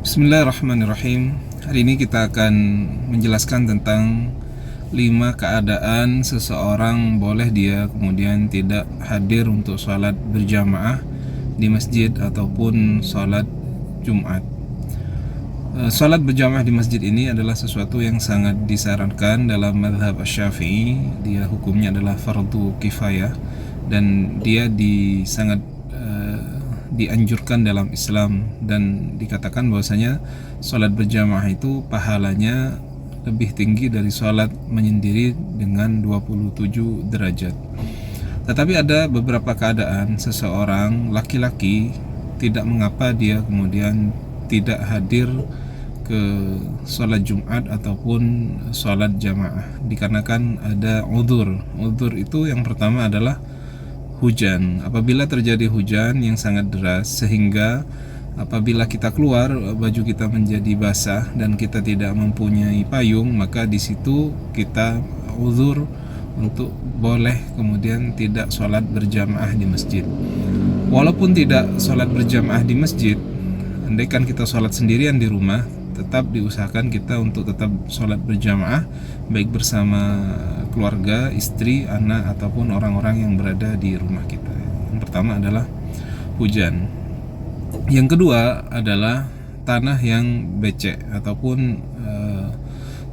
Bismillahirrahmanirrahim. Hari ini kita akan menjelaskan tentang 5 keadaan seseorang boleh dia kemudian tidak hadir untuk sholat berjamaah di masjid ataupun sholat Jumat. Sholat berjamaah di masjid ini adalah sesuatu yang sangat disarankan dalam mazhab Asy-Syafi'i. Dia hukumnya adalah fardu kifayah dan dia sangat dianjurkan dalam Islam, dan dikatakan bahwasanya sholat berjamaah itu pahalanya lebih tinggi dari sholat menyendiri dengan 27 derajat. Tetapi ada beberapa keadaan seseorang laki-laki tidak mengapa dia kemudian tidak hadir ke sholat Jumat ataupun sholat jamaah, dikarenakan ada udzur. Udzur itu yang pertama adalah hujan. Apabila terjadi hujan yang sangat deras sehingga apabila kita keluar baju kita menjadi basah dan kita tidak mempunyai payung, maka di situ kita uzur untuk boleh kemudian tidak sholat berjamaah di masjid. Walaupun tidak sholat berjamaah di masjid, andaikan kita sholat sendirian di rumah, tetap diusahakan kita untuk tetap sholat berjamaah, baik bersama keluarga, istri, anak, ataupun orang-orang yang berada di rumah kita. Yang pertama adalah hujan. Yang kedua adalah tanah yang becek ataupun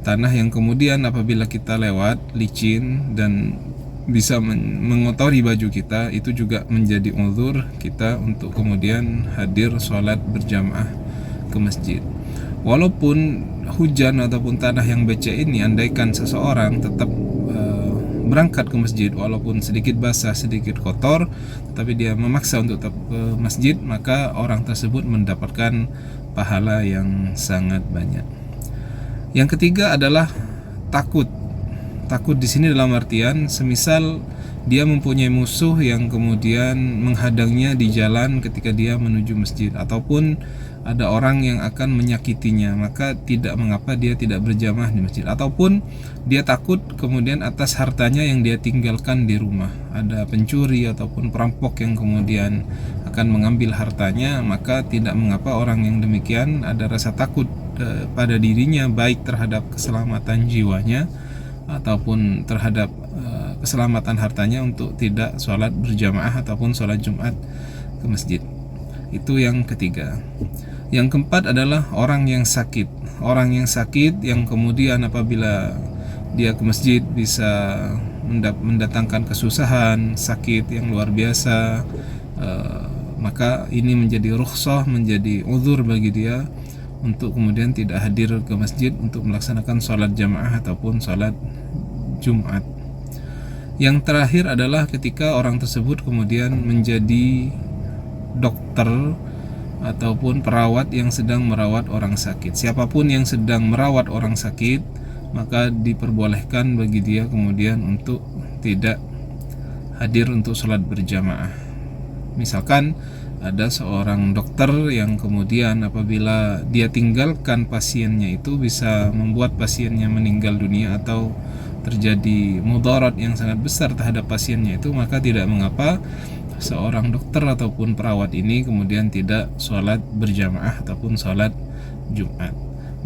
tanah yang kemudian apabila kita lewat licin dan bisa mengotori baju kita, itu juga menjadi uzur kita untuk kemudian hadir sholat berjamaah ke masjid. Walaupun hujan ataupun tanah yang becek ini, andaikan seseorang tetap berangkat ke masjid walaupun sedikit basah, sedikit kotor, tetapi dia memaksa untuk tetap ke masjid, maka orang tersebut mendapatkan pahala yang sangat banyak. Yang ketiga adalah takut. Takut di sini dalam artian semisal dia mempunyai musuh yang kemudian menghadangnya di jalan ketika dia menuju masjid, ataupun ada orang yang akan menyakitinya, maka tidak mengapa dia tidak berjamaah di masjid. Ataupun dia takut kemudian atas hartanya yang dia tinggalkan di rumah, ada pencuri ataupun perampok yang kemudian akan mengambil hartanya, maka tidak mengapa orang yang demikian ada rasa takut pada dirinya, baik terhadap keselamatan jiwanya ataupun terhadap keselamatan hartanya, untuk tidak sholat berjamaah ataupun sholat Jumat ke masjid. Itu yang ketiga. Yang keempat adalah orang yang sakit. Orang yang sakit yang kemudian apabila dia ke masjid bisa mendatangkan kesusahan, sakit yang luar biasa, maka ini menjadi rukhsah, menjadi uzur bagi dia untuk kemudian tidak hadir ke masjid untuk melaksanakan sholat jamaah ataupun sholat Jumat. Yang terakhir adalah ketika orang tersebut kemudian menjadi dokter ataupun perawat yang sedang merawat orang sakit. Siapapun yang sedang merawat orang sakit, maka diperbolehkan bagi dia kemudian untuk tidak hadir untuk sholat berjamaah. Misalkan ada seorang dokter yang kemudian apabila dia tinggalkan pasiennya itu bisa membuat pasiennya meninggal dunia atau terjadi mudarat yang sangat besar terhadap pasiennya itu, maka tidak mengapa seorang dokter ataupun perawat ini kemudian tidak sholat berjamaah ataupun sholat Jumat.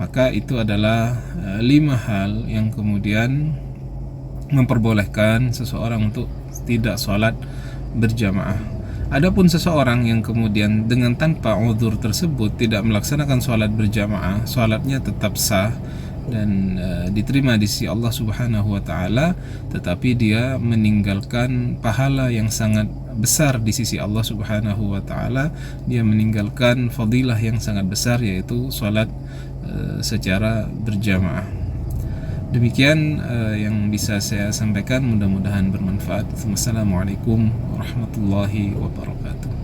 Maka itu adalah 5 hal yang kemudian memperbolehkan seseorang untuk tidak sholat berjamaah. Adapun seseorang yang kemudian dengan tanpa uzur tersebut tidak melaksanakan sholat berjamaah, sholatnya tetap sah dan diterima di sisi Allah Subhanahu wa taala, tetapi dia meninggalkan pahala yang sangat besar di sisi Allah Subhanahu wa taala. Dia meninggalkan fadilah yang sangat besar, yaitu sholat secara berjamaah. Demikian yang bisa saya sampaikan, mudah-mudahan bermanfaat. Wassalamualaikum warahmatullahi wabarakatuh.